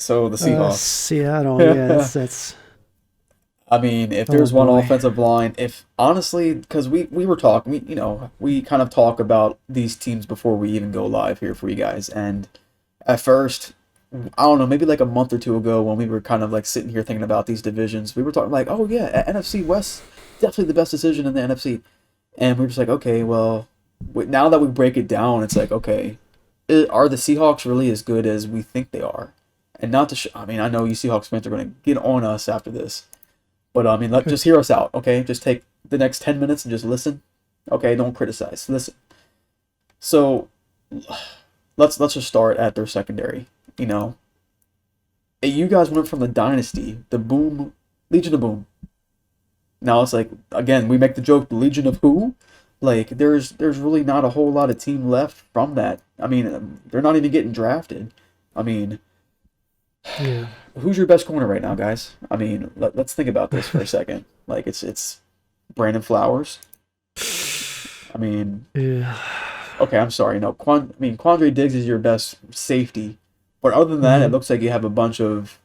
So the Seahawks. Seattle, yeah, that's. I mean, if Oh there's one boy. offensive line, if honestly, because we were talking, we kind of talk about these teams before we even go live here for you guys. And at first, I don't know, maybe like a month or two ago when we were kind of like sitting here thinking about these divisions, we were talking like, oh yeah, NFC West, definitely the best decision in the NFC. And we were just like, okay, well, now that we break it down, it's like, okay, are the Seahawks really as good as we think they are? And not to, I mean, I know you Seahawks fans are going to get on us after this, but I mean, just hear us out, okay? Just take the next 10 minutes and just listen, okay? Don't criticize. Listen. So, let's just start at their secondary. You know, you guys went from the dynasty, the boom, Legion of Boom. Now it's like again, we make the joke, the Legion of who? Like there's really not a whole lot of team left from that. I mean, they're not even getting drafted. I mean, Yeah. who's your best corner right now, guys? I mean, let's think about this for a second. Like it's Brandon Flowers. I mean, Yeah. okay, I'm sorry. No, Quandre Diggs is your best safety, but other than that, it Hmm. looks like you have a bunch of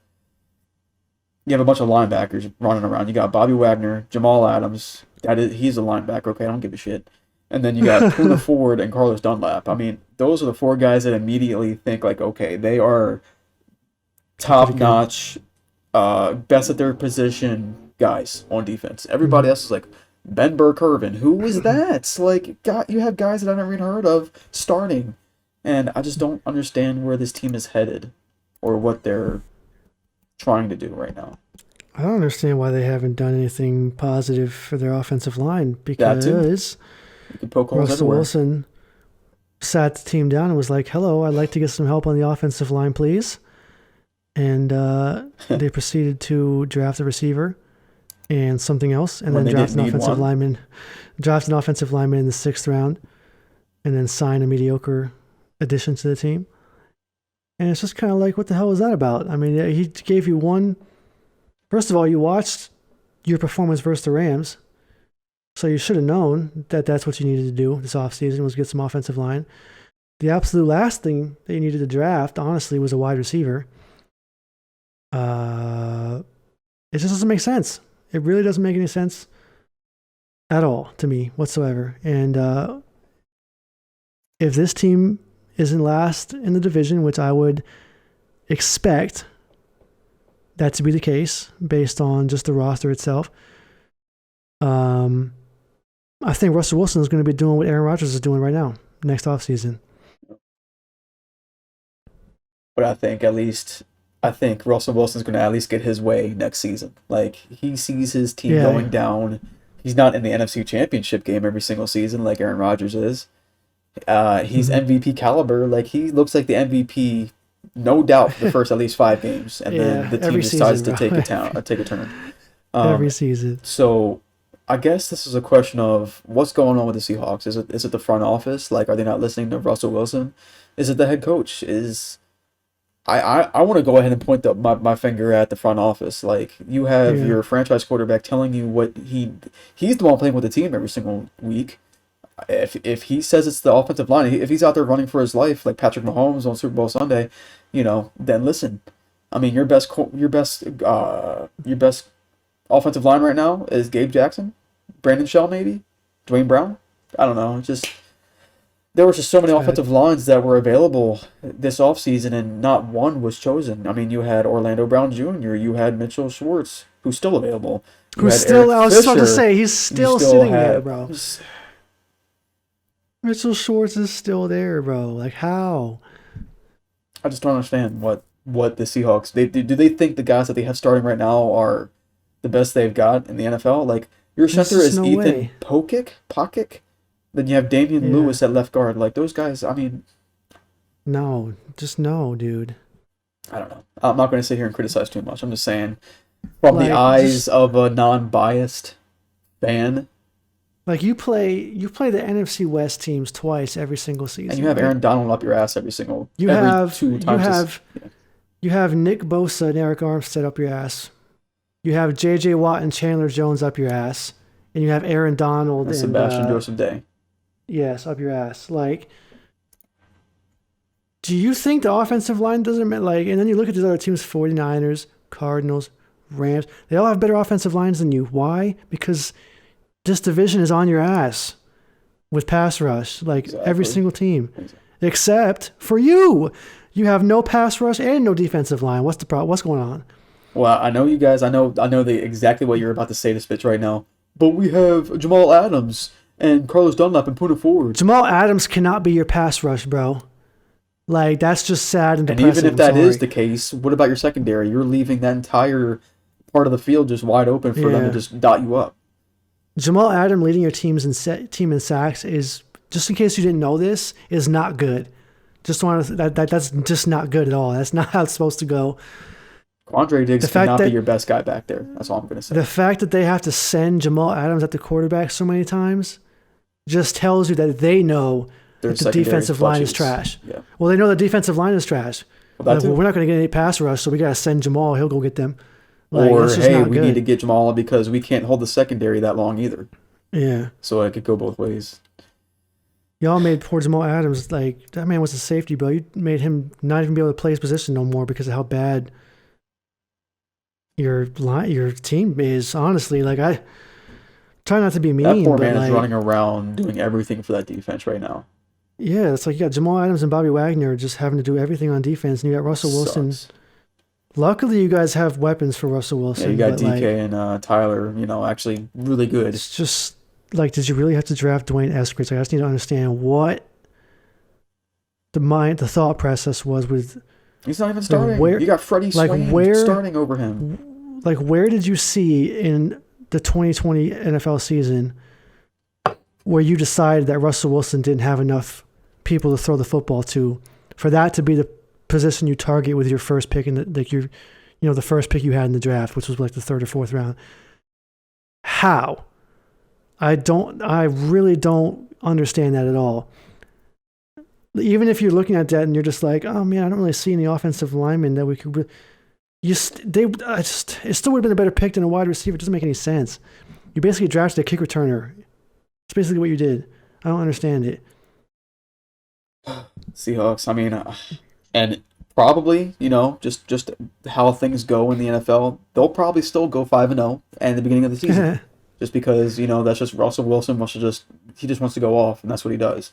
linebackers running around. You got Bobby Wagner, Jamal Adams. He's a linebacker. Okay, I don't give a shit. And then you got Poona Ford and Carlos Dunlap. I mean, those are the four guys that immediately think like, okay, they are They're pretty top good. notch, best at their position guys on defense. Everybody Hmm. else is like Ben Burr-Kirven. Who is that? It's like, God, you have guys that I've never even heard of starting, and I just don't understand where this team is headed or what they're trying to do right now. I don't understand why they haven't done anything positive for their offensive line That too. because You can poke holes Russell everywhere. Wilson sat the team down and was like, "Hello, I'd like to get some help on the offensive line, please." And they proceeded to draft a receiver and something else, and When then they draft didn't an need offensive one. lineman, in the sixth round, and then sign a mediocre addition to the team. And it's just kind of like, what the hell was that about? I mean, he gave you one. First of all, you watched your performance versus the Rams, so you should have known that that's what you needed to do this offseason was get some offensive line. The absolute last thing that you needed to draft, honestly, was a wide receiver. Uh, it just doesn't make sense. It really doesn't make any sense at all to me whatsoever. And if this team isn't last in the division, which I would expect that to be the case based on just the roster itself, um, I think Russell Wilson is going to be doing what Aaron Rodgers is doing right now next offseason. But I think Russell Wilson's going to at least get his way next season. Like he sees his team Yeah. going down. He's not in the NFC Championship game every single season like Aaron Rodgers is. He's Mm-hmm. MVP caliber. Like he looks like the MVP, no doubt, for the first at least 5 games, and then Yeah. the team Every decides season, to bro. take a turn. Every Um, season. so I guess this is a question of what's going on with the Seahawks. Is it the front office? Like, are they not listening to Russell Wilson? Is it the head coach? I want to go ahead and point my finger at the front office. Like you have Yeah. your franchise quarterback telling you what he's the one playing with the team every single week. If he says it's the offensive line, if he's out there running for his life like Patrick Mahomes on Super Bowl Sunday, then listen. I mean, your best offensive line right now is Gabe Jackson, Brandon Shell, maybe Dwayne Brown. I don't know. Just there were just so many It's bad. offensive lines that were available this offseason, and not one was chosen. I mean, you had Orlando Brown Jr., you had Mitchell Schwartz, who's still available. You Who's had still, Eric I was just about to Fisher. say, he's You still still sitting there, had. bro. Mitchell Schwartz is still there, bro. Like, how? I just don't understand what the Seahawks do. They think the guys that they have starting right now are the best they've got in the NFL? Like your There's center just is no Ethan way. Pocic. Then you have Damian Yeah. Lewis at left guard. Like those guys. I mean, No. Just no, dude. I don't know. I'm not going to sit here and criticize too much. I'm just saying, from the Like, eyes just of a non-biased fan, like you play the NFC West teams twice every single and you season, have right? Aaron Donald up your ass every single You every have two you times this. have Yeah. you have Nick Bosa and Eric Armstead up your ass. You have J.J. Watt and Chandler Jones up your ass, and you have Aaron Donald And and Sebastian Joseph Day. yes, up your ass. Like, Do you think the offensive line doesn't like? And then you look at these other teams: 49ers, Cardinals, Rams. They all have better offensive lines than you. Why? Because this division is on your ass with pass rush, like every single team, except for you. You have no pass rush and no defensive line. What's the problem? What's going on? Well, I know you guys. I know exactly what you're about to say to Spitz right now. But we have Jamal Adams and Carlos Dunlap and Puna Ford. Jamal Adams cannot be your pass rush, bro. Like, that's just sad and And depressing. even if that is the case, what about your secondary? You're leaving that entire part of the field just wide open for them to just dot you up. Jamal Adams leading your team in sacks is, just in case you didn't know this, is not good. Just want to, that's just not good at all. That's not how it's supposed to go. Quandre Diggs cannot be your best guy back there. That's all I'm going to say. The fact that they have to send Jamal Adams at the quarterback so many times just tells you that they know that the defensive line is trash. Yeah. Well, they know the defensive line is trash. Well, we're not going to get any pass rush, so we got to send Jamal. He'll go get them. Like, or, hey, we need to get Jamal because we can't hold the secondary that long either. Yeah. So it could go both ways. Y'all made poor Jamal Adams, like, that man was a safety, bro. You made him not even be able to play his position no more because of how bad your team is. Honestly, like, I try not to be mean. That poor but man like, is running around doing everything for that defense right now. Yeah, it's like you got Jamal Adams and Bobby Wagner just having to do everything on defense, and you got Russell Wilson. Luckily, you guys have weapons for Russell Wilson. Yeah, you got DK and Tyler, actually really good. It's just, like, did you really have to draft Duane Eskridge? Like, I just need to understand what the thought process was with... He's not even starting. You got Freddie Swain starting over him. Like, where did you see in the 2020 NFL season where you decided that Russell Wilson didn't have enough people to throw the football to, for that to be the position you target with your first pick in the first pick you had in the draft, which was like the third or fourth round? How? I really don't understand that at all. Even if you're looking at that and you're just like, oh man, I don't really see any offensive linemen that we could. It still would have been a better pick than a wide receiver. It doesn't make any sense. You basically drafted a kick returner. It's basically what you did. I don't understand it. Seahawks. I mean, and probably, just how things go in the NFL, they'll probably still go 5-0 at the beginning of the season, just because that's just Russell Wilson he just wants to go off, and that's what he does.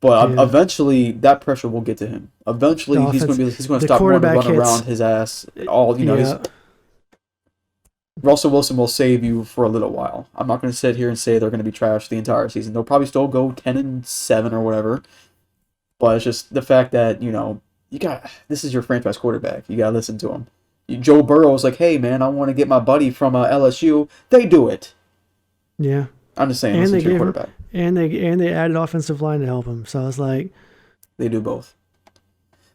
But eventually, that pressure will get to him. Eventually, he's going to stop wanting to run around his ass. Russell Wilson will save you for a little while. I'm not going to sit here and say they're going to be trash the entire season. They'll probably still go 10-7 or whatever. But it's just the fact that this is your franchise quarterback. You got to listen to him. Joe Burrow is like, hey man, I want to get my buddy from LSU. They do it. Yeah. I'm just saying, listen to your quarterback. And they added offensive line to help him. So it's like they do both.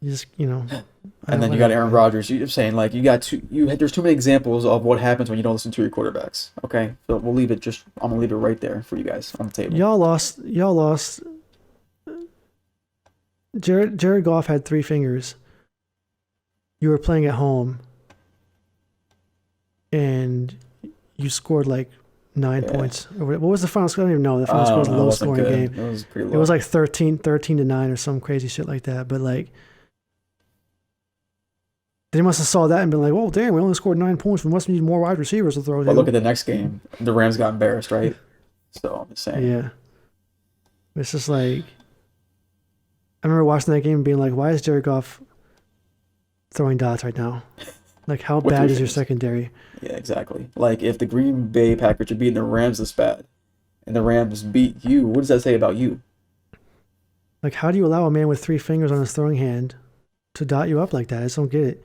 You just and then you got Aaron Rodgers. You're saying like there's too many examples of what happens when you don't listen to your quarterbacks. Okay, so we'll leave it. I'm gonna leave it right there for you guys on the table. Y'all lost. Jared Goff had 3 fingers. You were playing at home, and you scored like 9 points. What was the final score? I don't even know. The final score was a low-scoring game. It was pretty low. It was like 13-9 or some crazy shit like that. But like, they must have saw that and been like, "Well, damn, we only scored 9 points. We must need more wide receivers to throw." But look at the next game. The Rams got embarrassed, right? So I'm just saying. Yeah. It's just like, I remember watching that game and being like, "Why is Jared Goff throwing dots right now? Like, how bad is your secondary?" Yeah, exactly. Like, if the Green Bay Packers are beating the Rams this bad, and the Rams beat you, what does that say about you? Like, how do you allow a man with 3 fingers on his throwing hand to dot you up like that? I just don't get it.